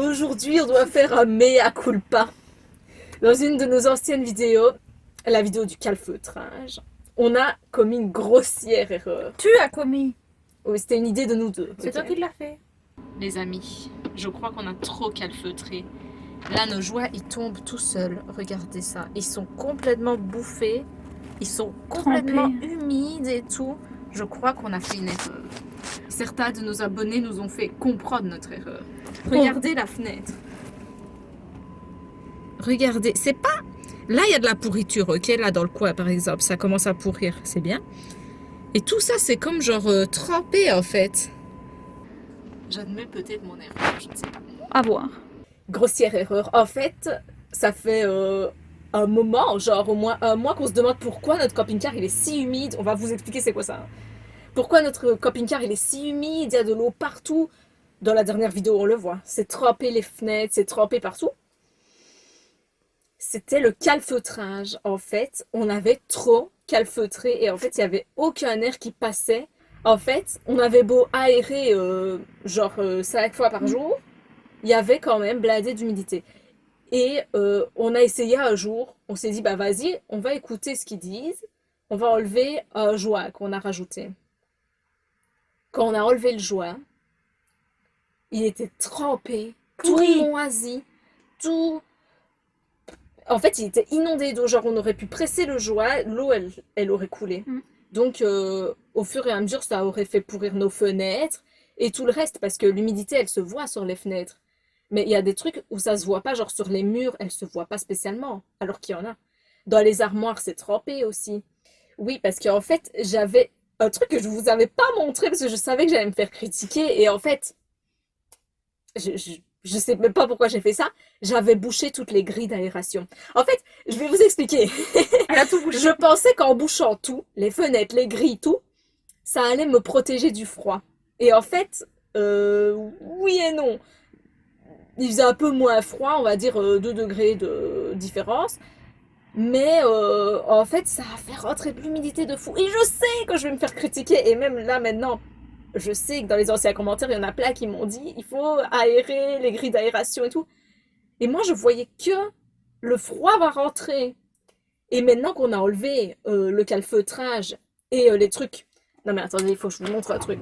Aujourd'hui, on doit faire un mea culpa. Dans une de nos anciennes vidéos, la vidéo du calfeutrage, on a commis une grossière erreur. Tu as commis. Oui, c'était une idée de nous deux. C'est toi qui l'as fait. Les amis, je crois qu'on a trop calfeutré. Là, nos joies, ils tombent tout seuls. Regardez ça. Ils sont complètement bouffés. Ils sont complètement humides et tout. Je crois qu'on a fait une erreur. Certains de nos abonnés nous ont fait comprendre notre erreur. Regardez la fenêtre. Regardez, c'est pas... Là, il y a de la pourriture, ok? Là, dans le coin, par exemple, ça commence à pourrir, c'est bien. Et tout ça, c'est comme genre trempé, en fait. J'admets peut-être mon erreur, je ne sais pas. À voir. Grossière erreur. En fait, ça fait un moment, genre au moins un mois qu'on se demande pourquoi notre camping-car il est si humide. On va vous expliquer c'est quoi ça. Pourquoi notre camping-car il est si humide, il y a de l'eau partout. Dans la dernière vidéo, on le voit. C'est trempé les fenêtres, c'est trempé partout. C'était le calfeutrage. En fait, on avait trop calfeutré et en fait, il n'y avait aucun air qui passait. En fait, on avait beau aérer genre 5 fois par jour, il y avait quand même blindé d'humidité. Et on a essayé un jour, on s'est dit, bah vas-y, on va écouter ce qu'ils disent, on va enlever un joint qu'on a rajouté. Quand on a enlevé le joint, il était trempé, Pourri. tout moisi, tout... En fait, il était inondé d'eau, genre on aurait pu presser le joint, l'eau, elle aurait coulé. Donc, au fur et à mesure, ça aurait fait pourrir nos fenêtres et tout le reste, parce que l'humidité, elle se voit sur les fenêtres. Mais il y a des trucs où ça se voit pas, genre sur les murs, elle se voit pas spécialement, alors qu'il y en a. Dans les armoires, c'est trempé aussi. Oui, parce qu'en fait, j'avais un truc que je vous avais pas montré, parce que je savais que j'allais me faire critiquer, et en fait, je sais même pas pourquoi j'ai fait ça, j'avais bouché toutes les grilles d'aération. En fait, je vais vous expliquer. Elle a tout bouché. Je pensais qu'en bouchant tout, les fenêtres, les grilles, tout, ça allait me protéger du froid. Et en fait, oui et non. Il faisait un peu moins froid, on va dire 2 degrés de différence. Mais en fait, ça a fait rentrer de l'humidité de fou. Et je sais que je vais me faire critiquer. Et même là, maintenant, je sais que dans les anciens commentaires, il y en a plein qui m'ont dit il faut aérer les grilles d'aération et tout. Et moi, je voyais que le froid va rentrer. Et maintenant qu'on a enlevé le calfeutrage et les trucs... Non mais attendez, il faut que je vous montre un truc.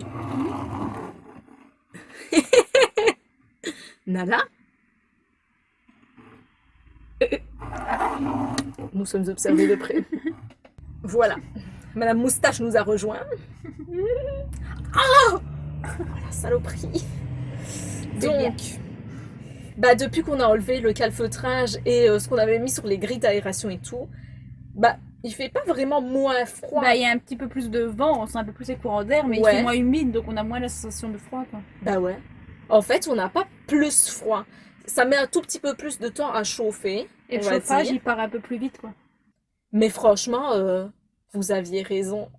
Nala. Nous sommes observés de près. Voilà. Madame Moustache nous a rejoint. Ah, la saloperie. Donc, bah depuis qu'on a enlevé le calfeutrage et ce qu'on avait mis sur les grilles d'aération et tout, bah il fait pas vraiment moins froid. Bah, il y a un petit peu plus de vent, on sent un peu plus les courants d'air, mais Ouais. il fait moins humide, donc on a moins la sensation de froid, quoi. Bah ouais. En fait, on n'a pas plus froid. Ça met un tout petit peu plus de temps à chauffer. Et le on va chauffage, dire. il part un peu plus vite, quoi. Mais franchement, vous aviez raison.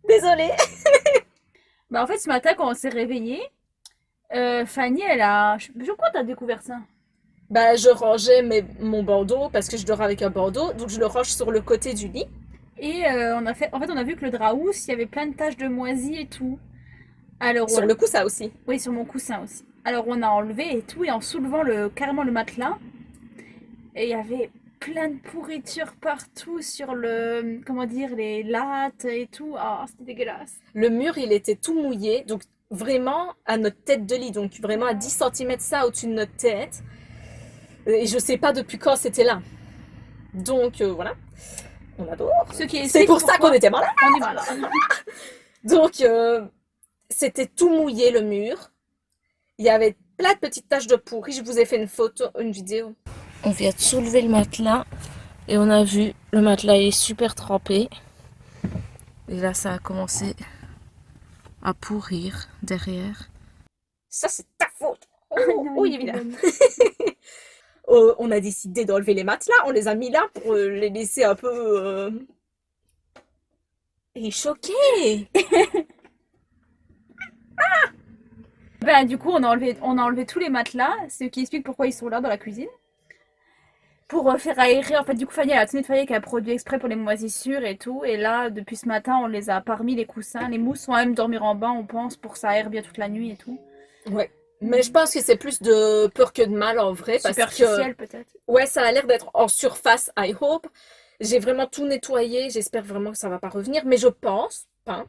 Désolée. Bah, en fait, ce matin, quand on s'est réveillé, Fanny, elle a. Je crois que t'as découvert ça. Bah, je rangeais mon bandeau parce que je dors avec un bandeau, donc je le range sur le côté du lit. Et on a fait. En fait, on a vu que le drap housse, il y avait plein de taches de moisi et tout. Alors, Sur le coup, ça aussi. oui, sur mon coussin aussi. Alors, on a enlevé et tout, et en soulevant carrément le matelas, et il y avait plein de pourriture partout sur le. Comment dire, les lattes et tout. Ah, c'était dégueulasse. Le mur, il était tout mouillé, donc vraiment à notre tête de lit, donc vraiment à 10 cm ça au-dessus de notre tête. Et je sais pas depuis quand c'était là. Donc voilà, on adore. Ce qui C'est pour ça qu'on était malade. On est malade. Donc c'était tout mouillé le mur. Il y avait plein de petites taches de pourri. Je vous ai fait une photo, une vidéo. On vient de soulever le matelas et on a vu le matelas est super trempé. Et là, ça a commencé à pourrir derrière. Ça, c'est ta faute. Oui, évidemment. On a décidé d'enlever les matelas. On les a mis là pour les laisser un peu... Et choqués. Ben, du coup, on a enlevé tous les matelas, ce qui explique pourquoi ils sont là dans la cuisine. Pour faire aérer, en fait, du coup, Fanny, elle a tout nettoyé avec un produit exprès pour les moisissures et tout. Et là, depuis ce matin, on les a parmi les coussins. Les mousses vont même dormir en bas, on pense, pour que ça aère bien toute la nuit et tout. Ouais. Mais je pense que c'est plus de peur que de mal en vrai, parce que Superficiel peut-être. ouais, ça a l'air d'être en surface, I hope. J'ai vraiment tout nettoyé, j'espère vraiment que ça va pas revenir, mais je pense pas.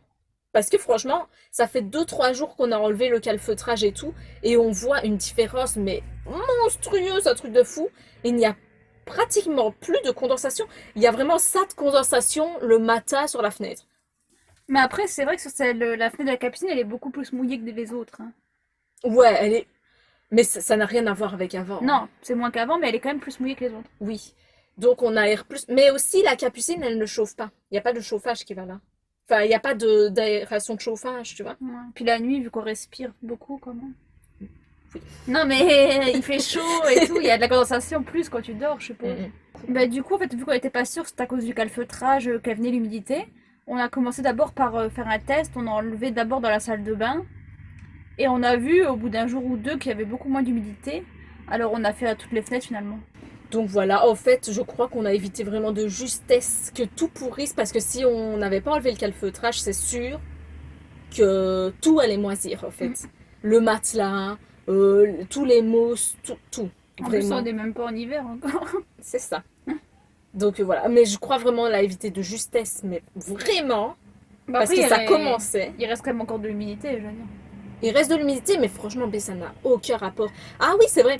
Parce que franchement, ça fait 2 3 jours qu'on a enlevé le calfeutrage et tout, et on voit une différence, mais monstrueuse, un truc de fou. Il n'y a pratiquement plus de condensation. Il y a vraiment ça de condensation le matin sur la fenêtre. Mais après, c'est vrai que sur la fenêtre de la capucine, elle est beaucoup plus mouillée que les autres, hein. Ouais, elle est. Mais ça n'a rien à voir avec avant, hein. Non, c'est moins qu'avant, mais elle est quand même plus mouillée que les autres. Oui. Donc on aère plus. Mais aussi la capucine, elle ne chauffe pas. Il n'y a pas de chauffage qui va là. Enfin, il n'y a pas d'aération de chauffage, tu vois. Ouais. Puis la nuit, vu qu'on respire beaucoup, quand même. Oui. Non, mais il fait chaud et tout, il y a de la condensation plus quand tu dors, je suppose. Bah, du coup, en fait, vu qu'on était pas sûr, c'était à cause du calfeutrage qu'elle venait l'humidité. On a commencé d'abord par faire un test. On a enlevé d'abord dans la salle de bain. Et on a vu au bout d'un jour ou deux qu'il y avait beaucoup moins d'humidité. Alors on a fait à toutes les fenêtres finalement. Donc voilà, en fait, je crois qu'on a évité vraiment de justesse que tout pourrisse parce que si on n'avait pas enlevé le calfeutrage, c'est sûr que tout allait moisir en fait. Le matelas, tous les mousses, tout, En plus, on vraiment. n'est même pas en hiver encore. C'est ça. Donc voilà, mais je crois vraiment qu'on l'a évité de justesse, mais vraiment, Bah parce après, que ça commençait. il reste quand même encore de l'humidité, je veux dire. Il reste de l'humidité, mais franchement, ben, ça n'a aucun rapport. Ah oui, c'est vrai.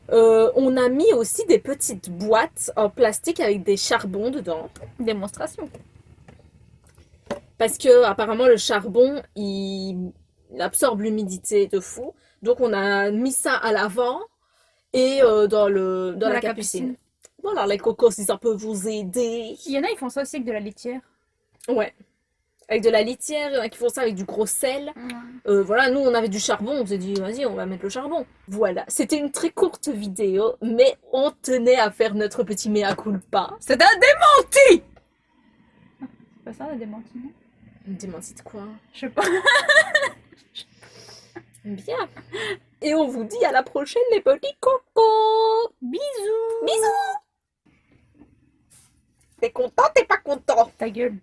On a mis aussi des petites boîtes en plastique avec des charbons dedans. Démonstration. Parce que apparemment le charbon, il absorbe l'humidité de fou. Donc on a mis ça à l'avant et dans la capucine. Voilà, les cocos, si ça peut vous aider. Il y en a, ils font ça aussi avec de la litière. Ouais. Avec de la litière, il y en a qui font ça avec du gros sel. Ouais. Voilà, nous on avait du charbon, on s'est dit vas-y, on va mettre le charbon. Voilà, c'était une très courte vidéo, mais on tenait à faire notre petit mea culpa. C'est un démenti. C'est pas ça la démenti, non? Démenti de quoi? Je sais pas. Bien. Et on vous dit à la prochaine les petits cocos. Bisous. Bisous. T'es content, t'es pas content? Ta gueule.